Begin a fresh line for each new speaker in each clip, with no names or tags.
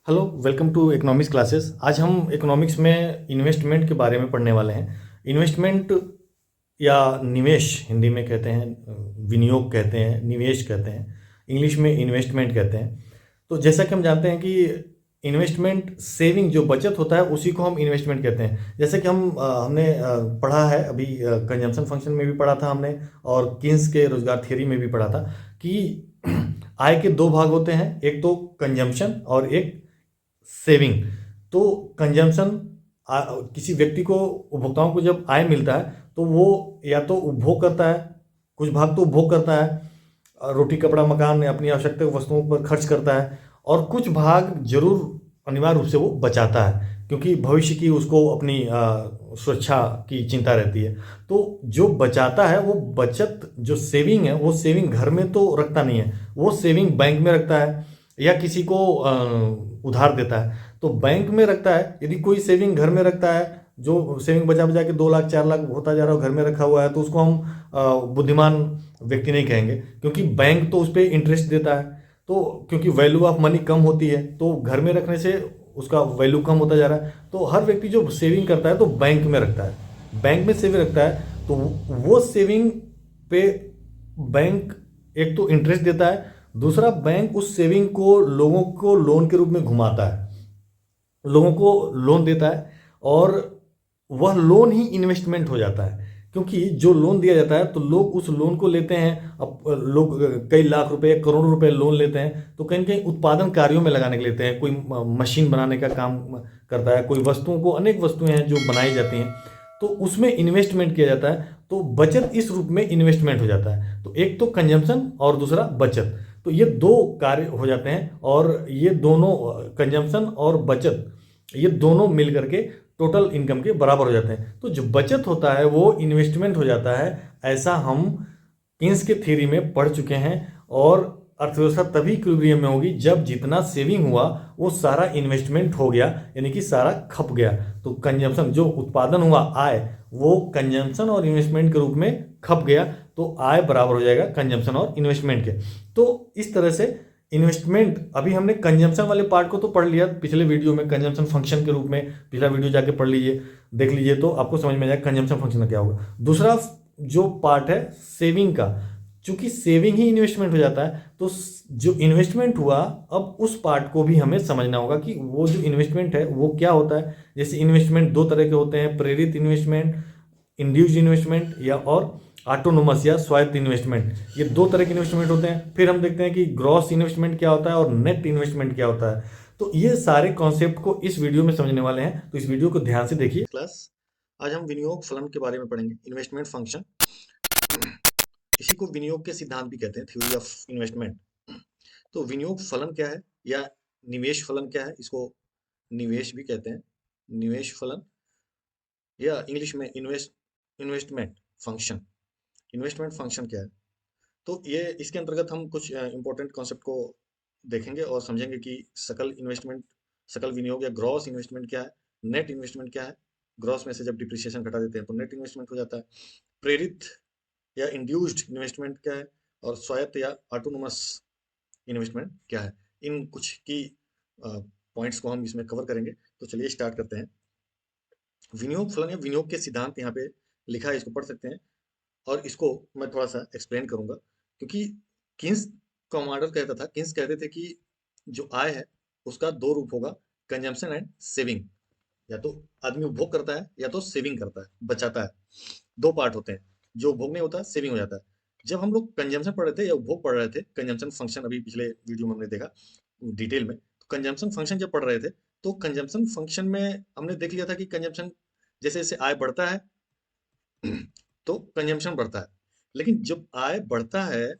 Hello, welcome to economics classes. आज हम economics में इन्वेस्टमेंट के बारे में पढ़ने वाले हैं। इन्वेस्टमेंट या निवेश हिंदी में कहते हैं, विनियोग कहते हैं, निवेश कहते हैं, इंग्लिश में इन्वेस्टमेंट कहते हैं। तो जैसा कि हम जानते हैं कि इन्वेस्टमेंट सेविंग जो बचत होता है उसी को हम इन्वेस्टमेंट कहते हैं। जैसे कि हमने पढ़ा है अभी, कंजम्पशन फंक्शन में भी पढ़ा था हमने, और किन्स के रोजगार थियरी में भी पढ़ा था कि आय के दो भाग होते हैं, एक तो कंजम्पशन और एक सेविंग। तो कंजम्पशन, किसी व्यक्ति को, उपभोक्ताओं को जब आय मिलता है तो वो या तो उपभोग करता है, कुछ भाग तो उपभोग करता है, रोटी कपड़ा मकान या अपनी आवश्यकता वस्तुओं पर खर्च करता है, और कुछ भाग जरूर अनिवार्य रूप से वो बचाता है, क्योंकि भविष्य की उसको अपनी सुरक्षा की चिंता रहती है। तो जो बचाता है वो बचत, जो सेविंग है वो सेविंग घर में तो रखता नहीं है, वो सेविंग बैंक में रखता है या किसी को उधार देता है। तो बैंक में रखता है। यदि कोई सेविंग घर में रखता है, जो सेविंग बचा बचा के 2 लाख 4 लाख होता जा रहा है, घर में रखा हुआ है, तो उसको हम बुद्धिमान व्यक्ति नहीं कहेंगे, क्योंकि बैंक तो उस पर इंटरेस्ट देता है। तो क्योंकि वैल्यू ऑफ मनी कम होती है, तो घर में रखने से उसका वैल्यू कम होता जा रहा है। तो हर व्यक्ति जो सेविंग करता है तो बैंक में रखता है, बैंक में सेविंग रखता है। तो वो सेविंग पे बैंक एक तो इंटरेस्ट देता है, दूसरा बैंक उस सेविंग को लोगों को लोन के रूप में घुमाता है, लोगों को लोन देता है, और वह लोन ही इन्वेस्टमेंट हो जाता है। क्योंकि जो लोन दिया जाता है तो लोग उस लोन को लेते हैं, अब लोग कई लाख रुपए करोड़ों रुपए लोन लेते हैं, तो कहीं न कहीं उत्पादन कार्यों में लगाने के लेते हैं। कोई मशीन बनाने का काम करता है, कोई वस्तुओं को, अनेक वस्तुएं हैं जो बनाई जाती हैं, तो उसमें इन्वेस्टमेंट किया जाता है। तो बचत इस रूप में इन्वेस्टमेंट हो जाता है। तो एक तो कंजम्पशन और दूसरा बचत, तो ये दो कार्य हो जाते हैं, और ये दोनों, कंजम्पशन और बचत, ये दोनों मिल करके टोटल इनकम के बराबर हो जाते हैं। तो जो बचत होता है वो इन्वेस्टमेंट हो जाता है। ऐसा हम किन्स के थ्योरी में पढ़ चुके हैं। और अर्थव्यवस्था तभी इक्विलिब्रियम में होगी जब जितना सेविंग हुआ वो सारा इन्वेस्टमेंट हो गया, यानी कि सारा खप गया। तो कंजम्पशन, जो उत्पादन हुआ आय, वो कंजम्पशन और इन्वेस्टमेंट के रूप में खप गया, तो आय बराबर हो जाएगा कंजम्पशन और इन्वेस्टमेंट के। तो इस तरह से इन्वेस्टमेंट, अभी हमने कंजम्पशन वाले पार्ट को तो पढ़ लिया पिछले वीडियो में, कंजम्पशन फंक्शन के रूप में। पिछला वीडियो जाके पढ़ लीजिए, देख लीजिए, तो आपको समझ में आएगा कंजम्पशन फंक्शन क्या होगा। दूसरा जो पार्ट है सेविंग का, चूंकि सेविंग ही इन्वेस्टमेंट हो जाता है, तो जो इन्वेस्टमेंट हुआ, अब उस पार्ट को भी हमें समझना होगा कि वो जो इन्वेस्टमेंट है वो क्या होता है। जैसे इन्वेस्टमेंट दो तरह के होते हैं, प्रेरित इन्वेस्टमेंट, इंड्यूस्ड इन्वेस्टमेंट, या और ऑटोनोमस या स्वायत्त इन्वेस्टमेंट। ये दो तरह के इन्वेस्टमेंट होते हैं। फिर हम देखते हैं कि ग्रॉस इन्वेस्टमेंट क्या होता है और नेट इन्वेस्टमेंट क्या होता है। तो ये सारे कॉन्सेप्ट को इस वीडियो में समझने वाले हैं, तो इस वीडियो को ध्यान से देखिए। क्लास, आज हम विनियोग फलन के बारे में पढ़ेंगे, इन्वेस्टमेंट फंक्शन। इसी को विनियोग के सिद्धांत भी कहते हैं, थ्योरी ऑफ इन्वेस्टमेंट। तो विनियोग फलन क्या है, या निवेश फलन क्या है, इसको निवेश भी कहते हैं, निवेश फलन, या इंग्लिश में इन्वेस्टमेंट फंक्शन। इन्वेस्टमेंट फंक्शन क्या है, तो ये इसके अंतर्गत हम कुछ इंपॉर्टेंट कॉन्सेप्ट को देखेंगे और समझेंगे कि सकल इन्वेस्टमेंट, सकल विनियोग या ग्रॉस इन्वेस्टमेंट क्या है, नेट इन्वेस्टमेंट क्या है, ग्रॉस में से जब डिप्रिसिएशन घटा देते हैं तो नेट इन्वेस्टमेंट हो जाता है, प्रेरित या इंड्यूस्ड इन्वेस्टमेंट क्या है, और स्वायत्त या ऑटोनोमस इन्वेस्टमेंट क्या है। इन कुछ की पॉइंट्स को हम इसमें कवर करेंगे। तो चलिए स्टार्ट करते हैं। विनियोग फलन या विनियोग के सिद्धांत यहाँ पे लिखा है, इसको पढ़ सकते हैं, और इसको मैं थोड़ा सा एक्सप्लेन करूंगा। क्योंकि किन्स कमांडर कहता था, किन्स कहते थे कि जो आय है उसका दो रूप होगा, कंजम्पशन एंड सेविंग। या तो आदमी उपभोग करता है या तो सेविंग करता है, बचाता है। दो पार्ट होते हैं, जो उपभोग नहीं होता सेविंग हो जाता है। जब हम लोग कंजम्पशन पढ़ रहे थे या उपभोग पढ़ रहे थे, कंजम्पशन फंक्शन अभी पिछले वीडियो में हमने देखा डिटेल में, तो कंजम्पशन फंक्शन जब पढ़ रहे थे, तो कंजम्पशन फंक्शन में हमने देख लिया था कि कंजम्पशन, जैसे जैसे आय बढ़ता है तो कंजम्पशन बढ़ता है। लेकिन जब आय बढ़ता है,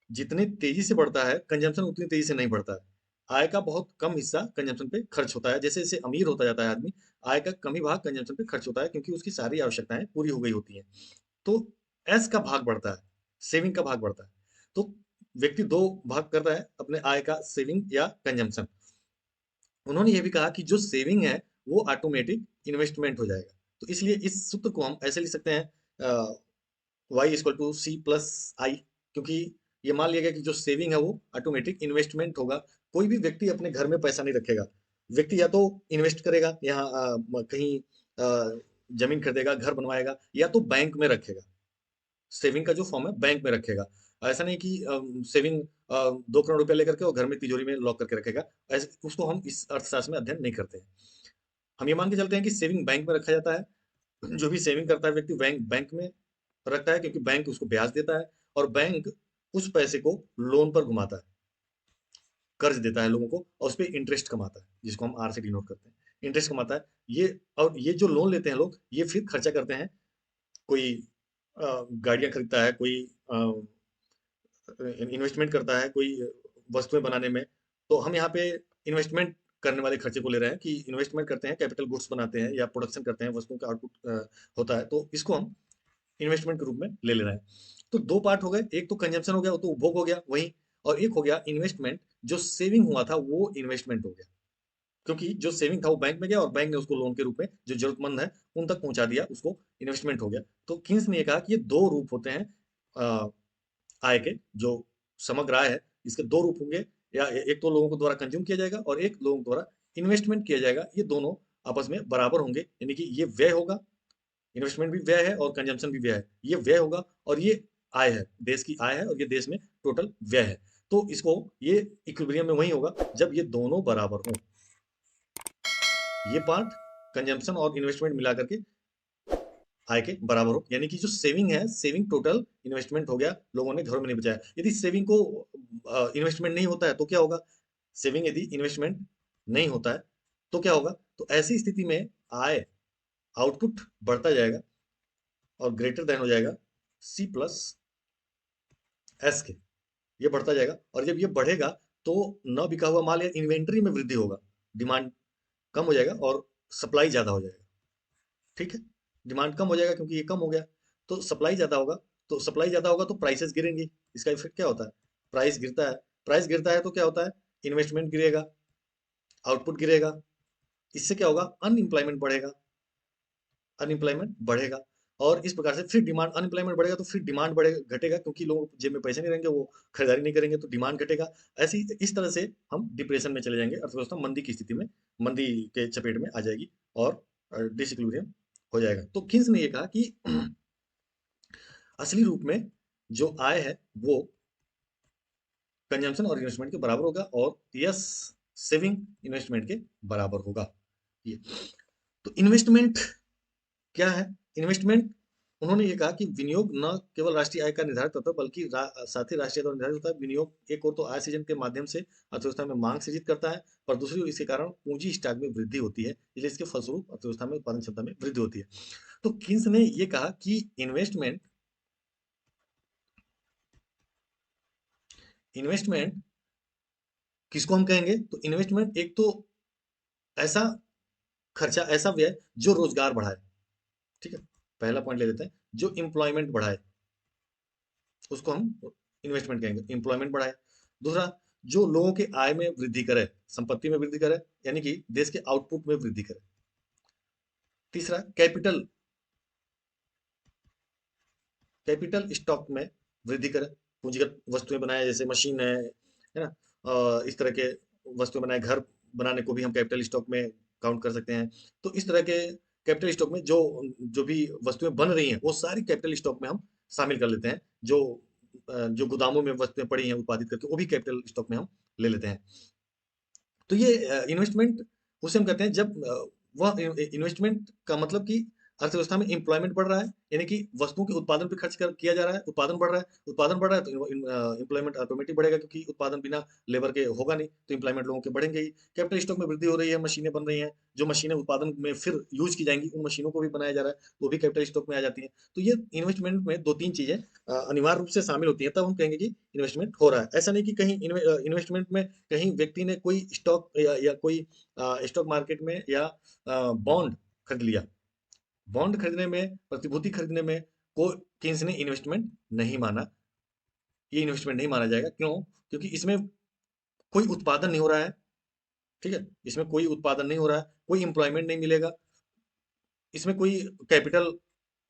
जितनी तेजी से बढ़ता है, कंजम्पशन उतनी तेजी से नहीं बढ़ता है। आय का बहुत कम हिस्सा कंजम्पशन पे खर्च होता है। जैसे जैसे अमीर होता जाता है आदमी, आय का कम ही भाग कंजम्पशन पे खर्च होता है, क्योंकि उसकी सारी आवश्यकताएं पूरी हो गई होती हैं। तो एस का भाग बढ़ता है, सेविंग का भाग बढ़ता है। तो व्यक्ति दो भाग करता है अपने आय का, सेविंग या कंजम्पशन। उन्होंने ये भी कहा कि जो सेविंग है वो ऑटोमेटिक इन्वेस्टमेंट हो जाएगा। तो इसलिए इस सूत्र को हम ऐसे लिख सकते हैं, y equal to c plus I. क्योंकि ये मान लिया गया कि जो सेविंग है वो ऑटोमेटिक इन्वेस्टमेंट होगा। कोई भी व्यक्ति अपने घर में पैसा नहीं रखेगा, व्यक्ति या तो इन्वेस्ट करेगा यहाँ कहीं जमीन खरीदेगा, घर बनवाएगा, या तो बैंक में रखेगा। सेविंग का जो फॉर्म है बैंक में रखेगा। ऐसा नहीं कि सेविंग 2 करोड़ रुपया लेकर के और घर में तिजोरी में लॉक करके रखेगा। ऐसे उसको हम इस अर्थशास्त्र में अध्ययन नहीं करते हैं। हम ये मान के चलते हैं कि सेविंग बैंक में रखा जाता है। जो भी सेविंग करता है व्यक्ति बैंक बैंक में रखता है, क्योंकि बैंक उसको ब्याज देता है, और बैंक उस पैसे को लोन पर घुमाता है, कर्ज देता है लोगों को, और उस पर इंटरेस्ट कमाता है, जिसको हम आर से डिनोट करते हैं। इंटरेस्ट कमाता है ये। और ये जो लोन लेते हैं लोग, ये फिर खर्चा करते हैं। कोई गाड़ियां खरीदता है, कोई इन्वेस्टमेंट करता है, कोई वस्तुएं बनाने में। तो हम यहाँ पे इन्वेस्टमेंट करने वाले खर्चे को ले रहे हैं कि इन्वेस्टमेंट करते हैं, कैपिटल गुड्स बनाते हैं या प्रोडक्शन करते हैं, वस्तुओं का आउटपुट होता है, तो इसको हम इन्वेस्टमेंट के रूप में ले ले रहे हैं। तो दो पार्ट हो गए, एक तो कंजम्पशन हो गया, वो तो उपभोग हो गया वही, और एक हो गया इन्वेस्टमेंट। जो सेविंग हुआ था वो इन्वेस्टमेंट हो गया, क्योंकि जो सेविंग था वो बैंक में गया और बैंक ने उसको लोन के रूप में जो जरूरतमंद है उन तक पहुंचा दिया, उसको इन्वेस्टमेंट हो गया। तो किन्स ने ये कहा कि ये दो रूप होते हैं अ, आय के, जो समग्र आय है, इसके दो रूप होंगे। या एक तो लोगों को द्वारा कंज्यूम किया जाएगा और एक लोगों द्वारा इन्वेस्टमेंट किया जाएगा। ये दोनों आपस में बराबर होंगे, यानी कि ये व्यय होगा, इन्वेस्टमेंट भी व्यय है और कंजम्पशन भी व्यय है। ये व्यय होगा और ये आय है, देश की आय है, और ये देश में टोटल व्यय है। तो इसको ये इक्विलिब्रियम में वही होगा जब ये दोनों बराबर हों। ये पार्ट कंजम्पशन और इन्वेस्टमेंट मिला करके आय के बराबर हो, यानी कि जो सेविंग है, सेविंग टोटल इन्वेस्टमेंट हो गया, लोगों ने घरों में नहीं बचाया। यदि सेविंग को इन्वेस्टमेंट नहीं होता है तो क्या होगा? सेविंग यदि इन्वेस्टमेंट नहीं होता है तो क्या होगा? तो ऐसी स्थिति में आय, आउटपुट बढ़ता जाएगा और ग्रेटर देन हो जाएगा सी प्लस एस के। ये बढ़ता जाएगा, और जब ये बढ़ेगा तो न बिका हुआ माल या इन्वेंट्री में वृद्धि होगा, डिमांड कम हो जाएगा और सप्लाई ज्यादा हो जाएगा। ठीक है, डिमांड कम हो जाएगा क्योंकि ये कम हो गया, तो सप्लाई ज्यादा होगा। तो सप्लाई ज्यादा होगा तो प्राइसेस गिरेंगी। इसका इफेक्ट क्या होता है? प्राइस गिरता है। प्राइस गिरता है तो क्या होता है? इन्वेस्टमेंट गिरेगा, आउटपुट गिरेगा। इससे क्या होगा? अनएम्प्लॉयमेंट बढ़ेगा, अनएम्प्लॉयमेंट बढ़ेगा। और इस प्रकार से फिर डिमांड, अनएम्प्लॉयमेंट बढ़ेगा तो फिर डिमांड बढ़ेगा, घटेगा, क्योंकि लोगों जेब में पैसे नहीं रहेंगे, वो खरीदारी नहीं करेंगे, तो डिमांड घटेगा। ऐसी इस तरह से हम डिप्रेशन में चले जाएंगे, अर्थव्यवस्था मंदी की स्थिति में, मंदी के चपेट में आ जाएगी और डिसइक्विलिब्रियम हो जाएगा। तो किन्स ने ये कहा कि असली रूप में जो आय है वो कंजम्पशन और इन्वेस्टमेंट के बराबर होगा, और यस, सेविंग इन्वेस्टमेंट के बराबर होगा। ये तो इन्वेस्टमेंट क्या है? इन्वेस्टमेंट, उन्होंने ये कहा कि विनियोग न केवल राष्ट्रीय आय का निर्धारित होता है, बल्कि साथ ही राष्ट्रीय द्वारा निर्धारित होता है। विनियोग एक और तो आय सृजन के माध्यम से अर्थव्यवस्था में मांग सृजित करता है, पर दूसरी ओर इसके कारण पूंजी स्टॉक में वृद्धि होती है, इसलिए इसके फलस्वरूप अर्थव्यवस्था में उत्पादन क्षमता में वृद्धि होती है। तो किन्स ने ये कहा कि इन्वेस्टमेंट, इन्वेस्टमेंट किसको हम कहेंगे? तो इन्वेस्टमेंट एक तो ऐसा खर्चा, ऐसा व्यय जो रोजगार बढ़ाए। ठीक है, पहला पॉइंट ले लेते हैं, जो एम्प्लॉयमेंट बढ़ाए उसको हम इन्वेस्टमेंट कहेंगे, एम्प्लॉयमेंट बढ़ाए। दूसरा, जो लोगों के आय में वृद्धि करे, संपत्ति में वृद्धि करे, यानी कि देश के आउटपुट में वृद्धि करे। तीसरा, कैपिटल, कैपिटल स्टॉक में वृद्धि करे, पूंजीगत वस्तुएं बनाए, जैसे मशीन है ना, इस तरह के वस्तुएं बनाए, घर बनाने को भी हम कैपिटल स्टॉक में काउंट कर सकते हैं। तो इस तरह के कैपिटल स्टॉक में जो जो भी वस्तुएं बन रही हैं वो सारी कैपिटल स्टॉक में हम शामिल कर लेते हैं। जो जो गोदामों में वस्तुएं पड़ी हैं उत्पादित करके, वो भी कैपिटल स्टॉक में हम ले लेते हैं। तो ये इन्वेस्टमेंट उसे हम कहते हैं जब वह इन्वेस्टमेंट का मतलब कि अर्थव्यवस्था में एम्प्लॉयमेंट बढ़ रहा है, यानी कि वस्तुओं के उत्पादन पे खर्च किया जा रहा है, उत्पादन बढ़ रहा है, उत्पादन बढ़ रहा है तो एम्प्लॉयमेंट ऑटोमेटिक बढ़ेगा, क्योंकि उत्पादन बिना लेबर के होगा नहीं, तो एम्प्लॉयमेंट लोगों के बढ़ेंगे ही। कैपिटल स्टॉक में वृद्धि हो रही है, मशीनें बन रही हैं, जो मशीनें उत्पादन में फिर यूज की जाएंगी, उन मशीनों को भी बनाया जा रहा है, तो वो भी कैपिटल स्टॉक में आ जाती है। तो ये इन्वेस्टमेंट में दो तीन चीजें अनिवार्य रूप से शामिल होती हैं, तब हम कहेंगे कि इन्वेस्टमेंट हो रहा है। ऐसा नहीं कि कहीं इन्वेस्टमेंट में कहीं व्यक्ति ने कोई स्टॉक या कोई स्टॉक मार्केट में या बॉन्ड खरीद लिया, बॉन्ड खरीदने में, प्रतिभूति खरीदने में को केन्स ने इन्वेस्टमेंट नहीं माना। ये इन्वेस्टमेंट नहीं माना जाएगा। क्यों? क्योंकि इसमें कोई उत्पादन नहीं हो रहा है। ठीक है, इसमें कोई उत्पादन नहीं हो रहा है, कोई एम्प्लॉयमेंट नहीं मिलेगा, इसमें कोई कैपिटल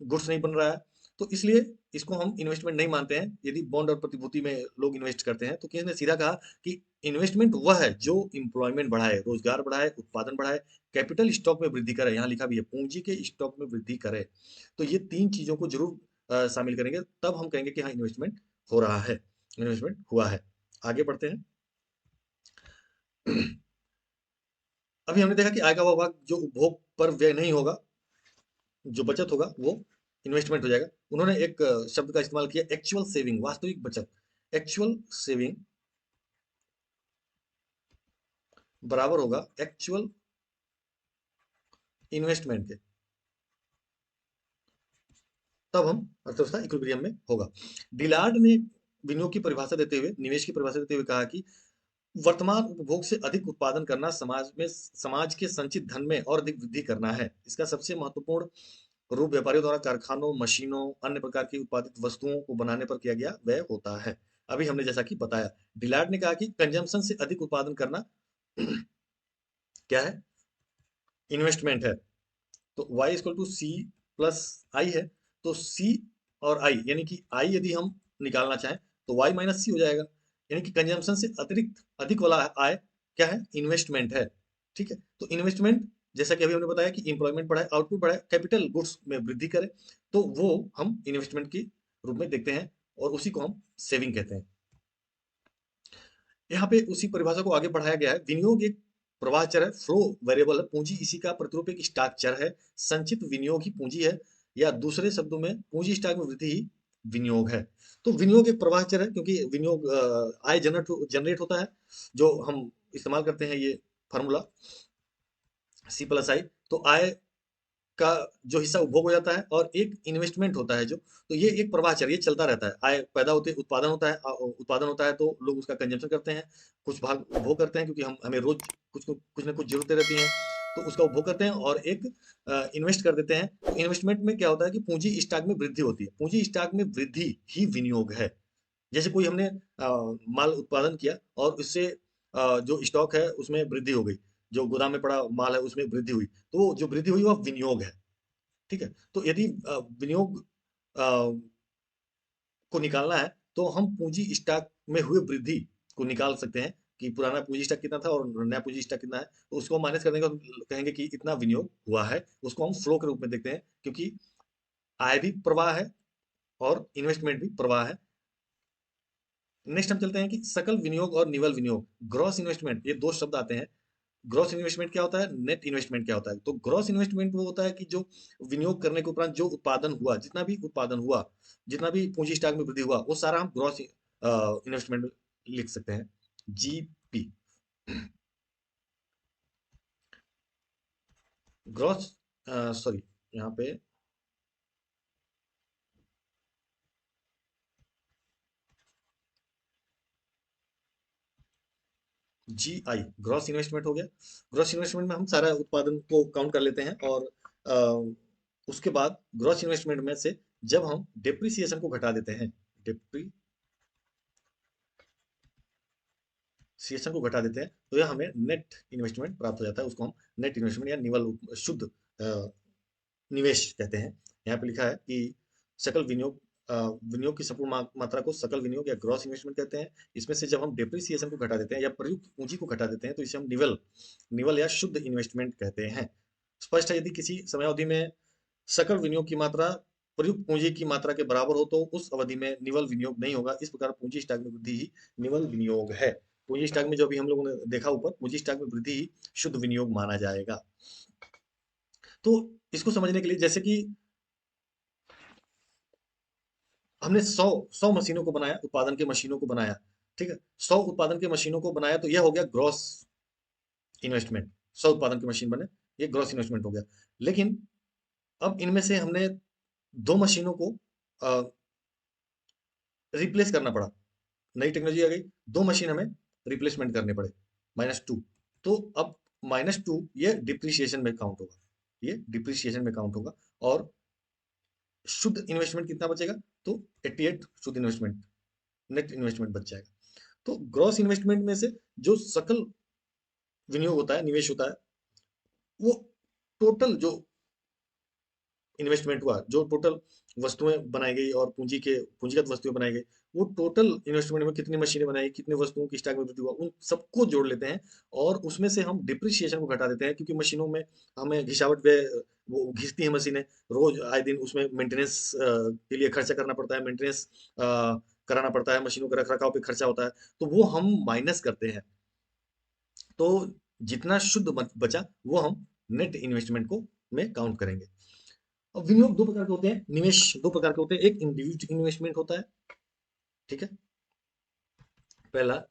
गुड्स नहीं बन रहा है, तो इसलिए इसको हम इन्वेस्टमेंट नहीं मानते हैं। यदि बॉन्ड और प्रतिभूति में लोग इन्वेस्ट करते हैं तो किसी ने सीधा कहा कि इन्वेस्टमेंट वह है जो एम्प्लॉयमेंट बढ़ाए, रोजगार बढ़ाए, उत्पादन बढ़ाए, कैपिटल स्टॉक में वृद्धि करे, यहाँ लिखा भी है पूंजी के स्टॉक में वृद्धि करे। तो ये तीन चीजों को जरूर शामिल करेंगे, तब हम कहेंगे कि हाँ इन्वेस्टमेंट हो रहा है, इन्वेस्टमेंट हुआ है। आगे बढ़ते हैं। अभी हमने देखा कि आय का वह भाग जो उपभोग पर व्यय नहीं होगा, जो बचत होगा वो इन्वेस्टमेंट हो जाएगा। उन्होंने एक शब्द का इस्तेमाल किया, एक्चुअल सेविंग, वास्तविक बचत। एक्चुअल सेविंग बराबर होगा एक्चुअल इन्वेस्टमेंट के, तब हम अर्थव्यवस्था इक्विलिब्रियम में होगा। डिलार्ड ने विनियोग की परिभाषा देते हुए, निवेश की परिभाषा देते हुए कहा कि वर्तमान उपभोग से अधिक उत्पादन करना समाज के संचित धन में और अधिक वृद्धि करना है। इसका सबसे महत्वपूर्ण रूप व्यापारियों द्वारा कारखानों, मशीनों, अन्य प्रकार की उत्पादित वस्तुओं को बनाने पर किया गया व्यय होता है। अभी हमने जैसा कि बताया, डिलार्ड ने कहा कि कंजम्पशन से अधिक उत्पादन करना क्या है, इन्वेस्टमेंट है। तो y equal to c plus I है। तो c और i यानी कि i यदि हम निकालना चाहें तो y माइनस सी हो जाएगा। यानी कि कंजम्पशन से अतिरिक्त अधिक वाला आय क्या है, इन्वेस्टमेंट है। ठीक है, तो इन्वेस्टमेंट जैसा कि अभी हमने बताया कि एम्प्लॉयमेंट बढ़ाए, आउटपुट बढ़ाए, कैपिटल गुड्स में वृद्धि करे, तो वो हम इन्वेस्टमेंट के रूप में देखते हैं और उसी को हम सेविंग कहते हैं। यहाँ पे उसी परिभाषा को आगे बढ़ाया गया है। विनियोग एक प्रवाह चर है, फ्लो वेरिएबल है। पूंजी इसी का प्रतिरूप एक स्टॉक चर है। संचित विनियोग ही पूंजी है, या दूसरे शब्दों में पूंजी स्टॉक में वृद्धि ही विनियोग है। तो विनियोग एक प्रवाह चर है क्योंकि विनियोग आय जनरेट होता है, जो हम इस्तेमाल करते हैं ये फार्मूला सी प्लस आई। तो आय का जो हिस्सा उपभोग हो जाता है और एक इन्वेस्टमेंट होता है जो, तो ये एक प्रवाह चर, ये चलता रहता है। आय पैदा होती है, उत्पादन होता है, उत्पादन होता है तो लोग उसका कंजम्पशन करते हैं, कुछ भाग उपभोग करते हैं क्योंकि हम हमें रोज कुछ ना कुछ जरूरतें रहती हैं, तो उसका उपभोग करते हैं, और एक इन्वेस्ट कर देते हैं। तो इन्वेस्टमेंट में क्या होता है कि पूंजी स्टॉक में वृद्धि होती है। पूंजी स्टॉक में वृद्धि ही विनियोग है। जैसे कोई हमने माल उत्पादन किया और उससे जो स्टॉक है उसमें वृद्धि हो गई, जो गोदाम में पड़ा माल है उसमें वृद्धि हुई, तो वो जो वृद्धि हुई वह विनियोग है। ठीक है, तो यदि विनियोग को निकालना है तो हम पूंजी स्टॉक में हुए वृद्धि को निकाल सकते हैं कि पुराना पूंजी स्टॉक कितना था और नया पूंजी स्टॉक कितना है, तो उसको माइनस करने का कहेंगे कि इतना विनियोग हुआ है। उसको हम फ्लो के रूप में देखते हैं क्योंकि आय भी प्रवाह है और इन्वेस्टमेंट भी प्रवाह है। नेक्स्ट हम चलते हैं कि सकल विनियोग और निवल विनियोग, ग्रॉस इन्वेस्टमेंट, ये दो शब्द आते हैं। ग्रॉस इन्वेस्टमेंट क्या होता है, नेट इन्वेस्टमेंट क्या होता है। तो ग्रॉस इन्वेस्टमेंट वो होता है कि जो विनियोग करने के उपरांत जो उत्पादन हुआ, जितना भी उत्पादन हुआ, जितना भी पूंजी स्टॉक में वृद्धि हुआ, वो सारा हम ग्रॉस इन्वेस्टमेंट लिख सकते हैं, जीपी। ग्रॉस सॉरी, यहाँ पे जी आई, ग्रॉस इन्वेस्टमेंट हो गया। ग्रॉस इन्वेस्टमेंट में हम सारा उत्पादन को काउंट कर लेते हैं, और उसके बाद ग्रॉस इन्वेस्टमेंट में से जब हम डेप्रिसिएशन को घटा देते हैं, डेप्रिसिएशन को घटा देते हैं, तो यह हमें नेट इन्वेस्टमेंट प्राप्त हो जाता है। उसको हम नेट इन्वेस्टमेंट या निवल शुद्ध निवेश कहते हैं। यहाँ पे लिखा है कि सकल विनियोग, विनियोग की संपूर्ण मात्रा को सकल विनियोग या ग्रॉस इन्वेस्टमेंट कहते हैं। इसमें से जब हम डेप्रिसिएशन को घटा देते हैं या प्रयुक्त पूंजी को घटा देते हैं तो इसे हम निवल निवल या शुद्ध इन्वेस्टमेंट कहते हैं। स्पष्ट है, यदि किसी समयावधि में सकल विनियोग की मात्रा प्रयुक्त पूंजी की मात्रा के बराबर हो तो उस अवधि में निवल विनियोग नहीं होगा। इस प्रकार पूंजी स्टॉक में वृद्धि ही निवल विनियोग है। पूंजी स्टॉक में जो अभी हम लोगों ने देखा ऊपर, पूंजी स्टॉक में वृद्धि ही शुद्ध विनियोग माना जाएगा। तो इसको समझने के लिए, जैसे कि हमने 100 मशीनों को बनाया, उत्पादन के मशीनों को बनाया, ठीक है, 100 उत्पादन के मशीनों को बनाया, तो यह हो गया ग्रॉस इन्वेस्टमेंट। 100 उत्पादन की मशीन बने, ये ग्रॉस इन्वेस्टमेंट हो गया। लेकिन अब इनमें से हमने 2 मशीनों को रिप्लेस करना पड़ा, नई टेक्नोलॉजी आ गई, 2 मशीन हमें रिप्लेसमेंट करने पड़े, -2। तो अब -2 ये डिप्रिसिएशन में काउंट होगा, ये डिप्रिसिएशन में काउंट होगा। और शुद्ध इन्वेस्टमेंट कितना बचेगा, तो 88 शुद्ध इन्वेस्टमेंट, नेट इन्वेस्टमेंट बच जाएगा। तो ग्रॉस इन्वेस्टमेंट में से जो सकल विनियोग होता है, निवेश होता है, वो टोटल जो इन्वेस्टमेंट हुआ, जो टोटल वस्तुएं बनाई गई और पूंजीगत वस्तुएं बनाई गई, वो टोटल इन्वेस्टमेंट में कितनी मशीनें बनाई, कितने वस्तुओं की स्टॉक में वृद्धि हुआ, उन सबको जोड़ लेते हैं और उसमें से हम डिप्रिसिएशन को घटा देते हैं, क्योंकि मशीनों में हमें घिसावट व्यय, वो घिसती है मशीनें रोज आए दिन, उसमें मेंटेनेंस के लिए खर्चा करना पड़ता है, मेंटेनेंस कराना पड़ता है, मशीनों के रख रखाव पे खर्चा होता है, तो वो हम माइनस करते हैं। तो जितना शुद्ध बचा वो हम नेट इन्वेस्टमेंट को में काउंट करेंगे। अब विनियोग दो प्रकार के होते हैं, निवेश दो प्रकार के होते हैं, एक इंड्यूस्ड इन्वेस्टमेंट होता है, ठीक है, पहला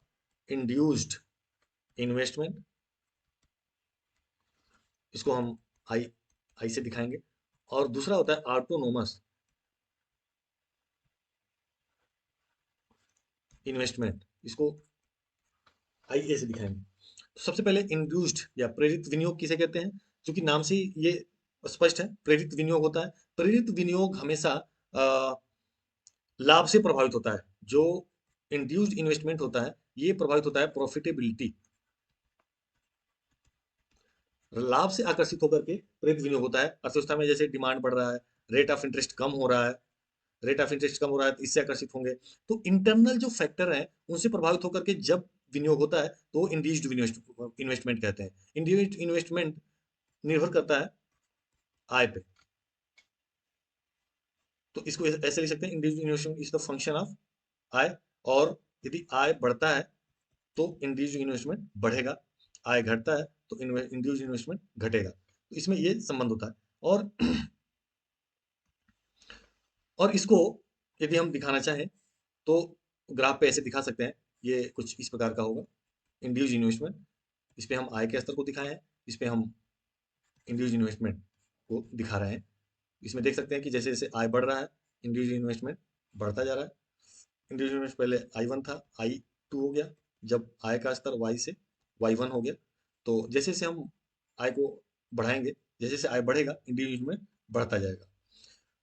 इंड्यूस्ड इन्वेस्टमेंट, इसको हम आई आई से दिखाएंगे, और दूसरा होता है ऑटोनोमस इन्वेस्टमेंट, इसको आई ए से दिखाएंगे। तो सबसे पहले इंड्यूस्ड या प्रेरित विनियोग किसे कहते हैं, क्योंकि नाम से ही ये स्पष्ट है, प्रेरित विनियोग होता है। प्रेरित विनियोग हमेशा लाभ से प्रभावित होता है। जो इंड्यूस्ड इन्वेस्टमेंट होता है ये प्रभावित होता है प्रॉफिटेबिलिटी, लाभ से आकर्षित होकर के प्रेरित विनियोग होता है। अर्थव्यवस्था में जैसे डिमांड बढ़ रहा है, रेट ऑफ इंटरेस्ट कम हो रहा है, रेट ऑफ इंटरेस्ट कम हो रहा है, तो इससे आकर्षित होंगे। तो इंटरनल जो फैक्टर है उनसे प्रभावित होकर के जब विनियोग होता है तो इंड्यूस्ड इन्वेस्टमेंट कहते हैं। इंड्यूस्ड इन्वेस्टमेंट निर्भर करता है आय पे, तो इसको ऐसे लिख सकते हैं, induced investment is the function of आय, और यदि आय बढ़ता है तो इंड्यूस्ड इन्वेस्टमेंट बढ़ेगा, आय घटता है तो इंड्यूस्ड इन्वेस्टमेंट घटेगा। तो इसमें ये संबंध होता है। और इसको यदि हम दिखाना चाहें तो ग्राफ पे ऐसे दिखा सकते हैं, ये कुछ इस प्रकार का होगा इंड्यूस्ड इन्वेस्टमेंट। इस पे हम आय के स्तर को दिखाए हैं, इस पे हम इंड्यूस्ड इन्वेस्टमेंट को दिखा रहे हैं। इसमें देख सकते हैं कि जैसे जैसे आय बढ़ रहा है इंड्यूस्ड इन्वेस्टमेंट बढ़ता जा रहा है। इंड्यूस्ड इन्वेस्टमेंट पहले I1 था, I2 हो गया, जब आय का स्तर Y से Y1 हो गया, तो जैसे जैसे हम आय को बढ़ाएंगे, जैसे जैसे आय बढ़ेगा इंड्यूस्ड इन्वेस्टमेंट बढ़ता जाएगा।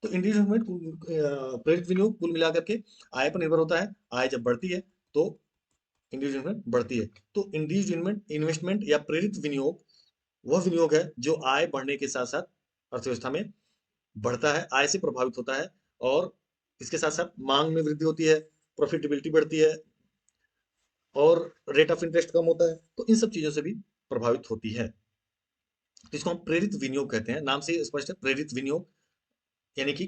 तो इंड्यूस्ड इन्वेस्टमेंट प्रेरित विनियोग कुल मिलाकर के आय पर निर्भर होता है। आय जब बढ़ती है तो इंड्यूस्ड इन्वेस्टमेंट बढ़ती है। तो इंड्यूस्ड इन्वेस्टमेंट या प्रेरित विनियोग वह विनियोग है जो आय बढ़ने के साथ साथ अर्थव्यवस्था में बढ़ता है, आय से प्रभावित होता है, और इसके साथ साथ मांग में वृद्धि होती है, प्रॉफिटेबिलिटी बढ़ती है, और रेट ऑफ इंटरेस्ट कम होता है, तो इन सब चीजों से भी प्रभावित होती है। तो इसको हम प्रेरित विनियोग कहते हैं, नाम से ही स्पष्ट है, प्रेरित विनियोग यानी कि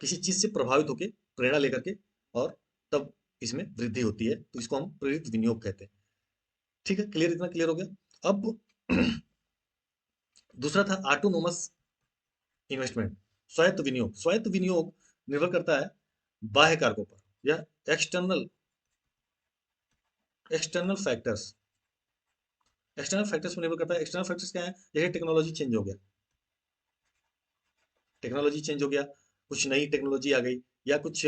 किसी चीज से प्रभावित होकर प्रेरणा लेकर के और तब इसमें वृद्धि होती है, तो इसको हम प्रेरित विनियोग कहते हैं। ठीक है, क्लियर, इतना क्लियर हो गया। अब दूसरा था ऑटोनोमस इन्वेस्टमेंट, स्वायत्त विनियोग। स्वायत्त विनियोग निर्भर करता है बाह्य कारकों पर या external external factors, external factors पर निर्भर करता है। एक्सटर्नल फैक्टर्स क्या है, जैसे टेक्नोलॉजी चेंज हो गया, टेक्नोलॉजी चेंज हो गया, कुछ नई टेक्नोलॉजी आ गई, या कुछ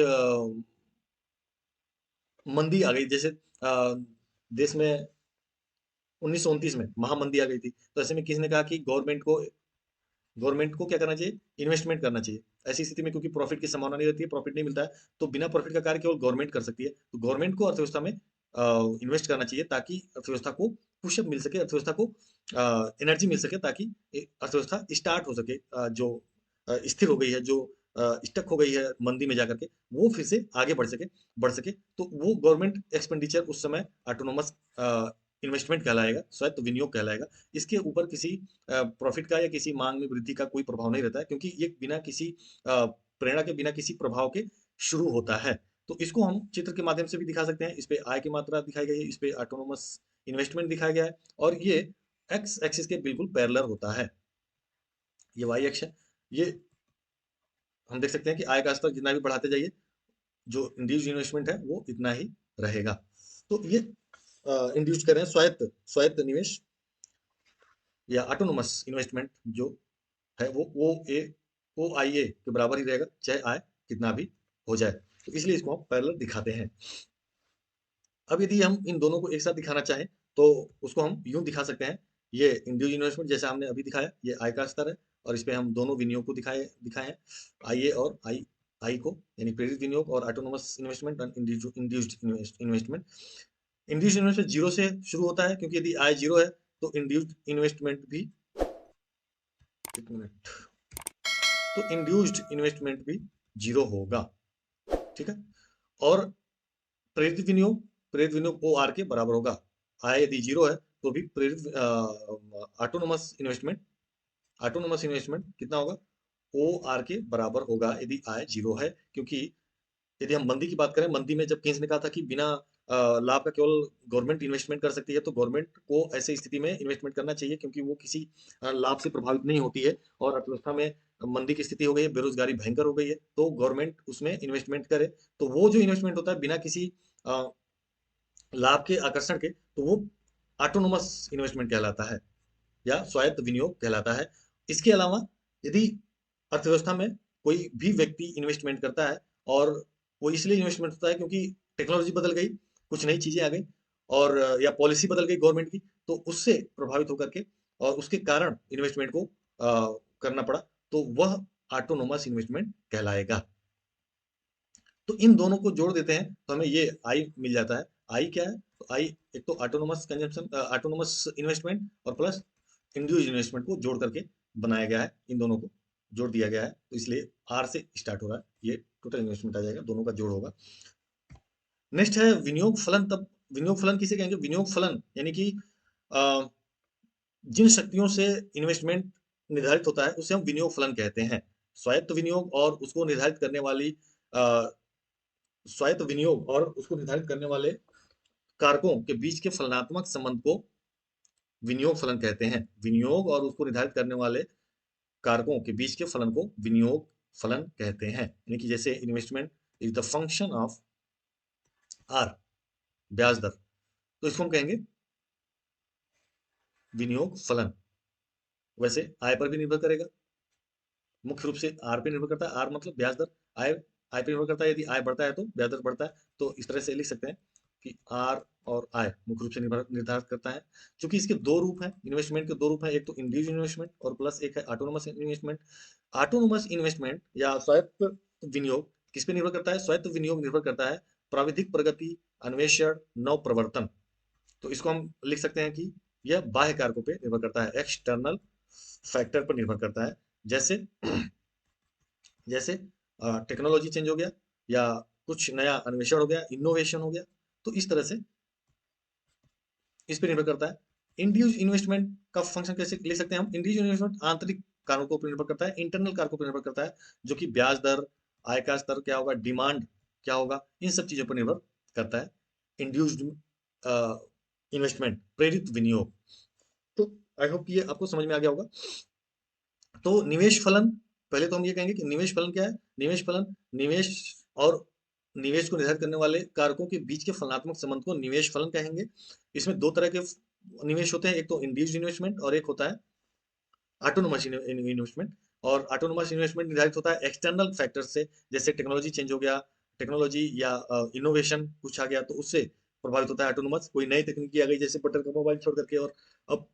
मंदी आ गई, जैसे देश में 1929 में महामंदी आ गई थी, तो ऐसे में किसी ने कहा कि गवर्नमेंट को क्या करना चाहिए, इन्वेस्टमेंट करना चाहिए। ऐसी स्थिति में क्योंकि प्रॉफिट की संभावना नहीं रहती है, प्रॉफिट नहीं मिलता है, तो बिना प्रॉफिट का कार्य केवल गवर्नमेंट कर सकती है, तो गवर्नमेंट को अर्थव्यवस्था में इन्वेस्ट करना चाहिए ताकि अर्थव्यवस्था को पुशअप मिल सके, अर्थव्यवस्था को एनर्जी मिल सके, ताकि अर्थव्यवस्था स्टार्ट हो सके, जो स्थिर हो गई है, जो स्टक हो गई है मंदी में जाकर के, वो फिर से आगे बढ़ सके। तो वो गवर्नमेंट एक्सपेंडिचर उस समय ऑटोनोमस इन्वेस्टमेंट कहलाएगा, स्वायत्त विनियोग कहलाएगा। इसके ऊपर किसी प्रॉफिट का या किसी मांग में वृद्धि का कोई प्रभाव नहीं रहता है, क्योंकि ये बिना किसी प्रेरणा के, बिना किसी प्रभाव के शुरू होता है। तो इसको हम चित्र के माध्यम से भी दिखा सकते हैं। इस पे आय की मात्रा दिखाई गई है, इस पे ऑटोनोमस इन्वेस्टमेंट दिखाया गया है, और ये एक्स एक्सिस के बिल्कुल पैरेलल होता है। ये वाई एक्स है, ये हम देख सकते हैं कि आय का स्तर जितना भी बढ़ाते जाइए, जो इंड्यूस्ड इन्वेस्टमेंट है वो इतना ही रहेगा। तो ये इंड्यूस कर रहे हैं स्वायत्त स्वायत्त निवेश या ऑटोनोमस इन्वेस्टमेंट जो है वो ए ओ आई ए के बराबर ही रहेगा, चाहे आय कितना भी हो जाए। तो इसलिए इसको हम पैरेलल दिखाते हैं। अब यदि हम इन दोनों को एक साथ दिखाना चाहें तो उसको हम यूं दिखा सकते हैं, ये इंड्यूस इन्वेस्टमेंट जैसा हमने अभी दिखाया, ये आय का स्तर है, और इस पे हम दोनों विनियोग को दिखाए दिखाए हैं, आई ए और आई को, यानी प्रेरित विनियोग, और ऑटोनोमस इन्वेस्टमेंट और induced investment. Induced investment zero से शुरू होता है, क्योंकि यदि आय जीरो है तो इंड्यूस्ड इन्वेस्टमेंट भी, एक मिनट, तो इंड्यूस्ड इन्वेस्टमेंट भी जीरो होगा। ठीक है। और प्रेरित विनियोग ओ आर के बराबर होगा। आय यदि जीरो है तो भी प्रेरित ऑटोनोमस इन्वेस्टमेंट कितना होगा, ओ आर के बराबर होगा यदि आय जीरो है। क्योंकि यदि हम मंदी की बात करें, मंदी में जब केन्स ने कहा था कि बिना लाभ का केवल गवर्नमेंट इन्वेस्टमेंट कर सकती है, तो गवर्नमेंट को ऐसी स्थिति में इन्वेस्टमेंट करना चाहिए क्योंकि वो किसी लाभ से प्रभावित नहीं होती है और अर्थव्यवस्था में मंदी की स्थिति हो गई है, बेरोजगारी भयंकर हो गई है, तो गवर्नमेंट उसमें इन्वेस्टमेंट करे। तो वो जो इन्वेस्टमेंट होता है बिना किसी अ, लाभ के आकर्षण के, तो वो ऑटोनोमस इन्वेस्टमेंट कहलाता है या स्वायत्त विनियोग कहलाता है। इसके अलावा यदि अर्थव्यवस्था में कोई भी व्यक्ति इन्वेस्टमेंट करता है, और वो इसलिए इन्वेस्टमेंट होता है क्योंकि टेक्नोलॉजी बदल गई, कुछ नई चीजें आ गई, और या पॉलिसी बदल गई गवर्नमेंट की, तो उससे प्रभावित होकर के और उसके कारण इन्वेस्टमेंट को करना पड़ा, तो वह ऑटोनोमस इन्वेस्टमेंट कहलाएगा। तो इन दोनों को जोड़ देते हैं तो हमें ये आई मिल जाता है। आई क्या है, तो आई एक तो ऑटोनोमस कंजम्पशन, ऑटोनोमस इन्वेस्टमेंट और प्लस इंड्यूज इन्वेस्टमेंट को जोड़ करके बनाया गया है, इन दोनों को जोड़ दिया गया है, तो इसलिए आर से स्टार्ट हो रहा है, ये टोटल इन्वेस्टमेंट आ जाएगा, दोनों का जोड़ होगा। नेक्स्ट है विनियोग फलन। तब विनियोग फलन किसे कहेंगे, विनियोग फलन यानी कि अ, जिन शक्तियों से इन्वेस्टमेंट निर्धारित होता है उसे हम विनियोग फलन कहते हैं। स्वायत्त विनियोग और उसको निर्धारित करने वाली अ, स्वायत्त विनियोग और उसको निर्धारित करने वाले कारकों के बीच के फलनात्मक संबंध को विनियोग फलन कहते हैं। विनियोग और उसको निर्धारित करने वाले कारकों के बीच के फलन को विनियोग फलन कहते हैं। यानी कि जैसे investment is the function of R, ब्याज दर, तो इसको हम कहेंगे विनियोग फलन। वैसे आय पर भी निर्भर करेगा, मुख्य रूप से आर पे निर्भर करता है। आर मतलब ब्याज दर। आय आय पे निर्भर करता है, यदि आय बढ़ता है तो ब्याज दर बढ़ता है। तो इस तरह से लिख सकते हैं कि आर और आय मुख्य रूप से निर्धारित करता है। क्योंकि इसके दो रूप हैं, इन्वेस्टमेंट के दो रूप हैं, एक तो इंडिविजुअल इन्वेस्टमेंट और प्लस एक है ऑटोनोमस इन्वेस्टमेंट। ऑटोनोमस इन्वेस्टमेंट या स्वायत्त विनियोग किस पे निर्भर करता है, स्वायत्त विनियोग निर्भर करता है प्राविधिक प्रगति, अन्वेषण, नव प्रवर्तन। तो इसको हम लिख सकते हैं कि यह बाह्य कारकों पे निर्भर करता है, एक्सटर्नल फैक्टर पर निर्भर करता है। जैसे जैसे टेक्नोलॉजी चेंज हो गया, या कुछ नया अन्वेषण हो गया, इनोवेशन हो गया, तो इस तरह से इस पर निर्भर करता है। इंड्यूस इन्वेस्टमेंट का फंक्शन कैसे ले सकते हैं हम, इंड्यूस इन्वेस्टमेंट आंतरिक कारकों पर निर्भर करता है, इंटरनल कारकों पर निर्भर करता है, जो कि ब्याज दर, आय का स्तर क्या होगा, डिमांड क्या होगा, इन सब चीजों पर निर्भर करता है इंड्यूस्ड इन्वेस्टमेंट, प्रेरित विनियोग। तो आई होप ये आपको समझ में आ गया होगा। तो निवेश फलन, पहले तो हम ये कहेंगे कि निवेश फलन क्या है। निवेश फलन निवेश और निवेश को निर्धारित करने वाले कारकों के बीच के फलनात्मक संबंध को निवेश फलन कहेंगे। इसमें दो तरह के निवेश होते हैं, एक तो इंड्यूस्ड इन्वेस्टमेंट और एक होता है ऑटोनोमस इन्वेस्टमेंट। और ऑटोनोमस इन्वेस्टमेंट निर्धारित होता है एक्सटर्नल फैक्टर से, जैसे टेक्नोलॉजी चेंज हो गया, टेक्नोलॉजी या इनोवेशन कुछ आ गया, तो उससे प्रभावित होता है ऑटोनोमस। कोई नई तकनीकी आ गई, जैसे बटन का मोबाइल छोड़ करके और अब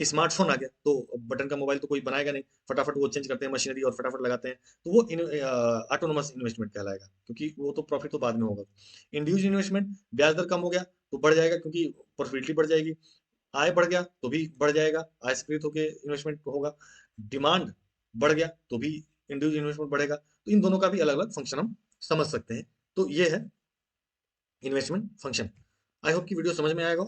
स्मार्टफोन आ गया, तो बटन का मोबाइल तो कोई बनाएगा नहीं, फटाफट वो चेंज करते हैं मशीनरी और फटाफट लगाते हैं, तो वो ऑटोनोमस इन्वेस्टमेंट कहलाएगा, क्योंकि वो तो प्रॉफिट तो बाद में होगा। इंड्यूस इन्वेस्टमेंट, ब्याज दर कम हो गया तो बढ़ जाएगा क्योंकि प्रॉफिटिबिलिटी बढ़ जाएगी, आय बढ़ गया तो भी बढ़ जाएगा, आय से प्रेरित होकर इन्वेस्टमेंट होगा, डिमांड बढ़ गया तो भी इंडिविजुअल इन्वेस्टमेंट बढ़ेगा। तो इन दोनों का भी अलग अलग फंक्शन हम समझ सकते हैं। तो ये है इन्वेस्टमेंट फंक्शन। आई होप कि वीडियो समझ में आएगा।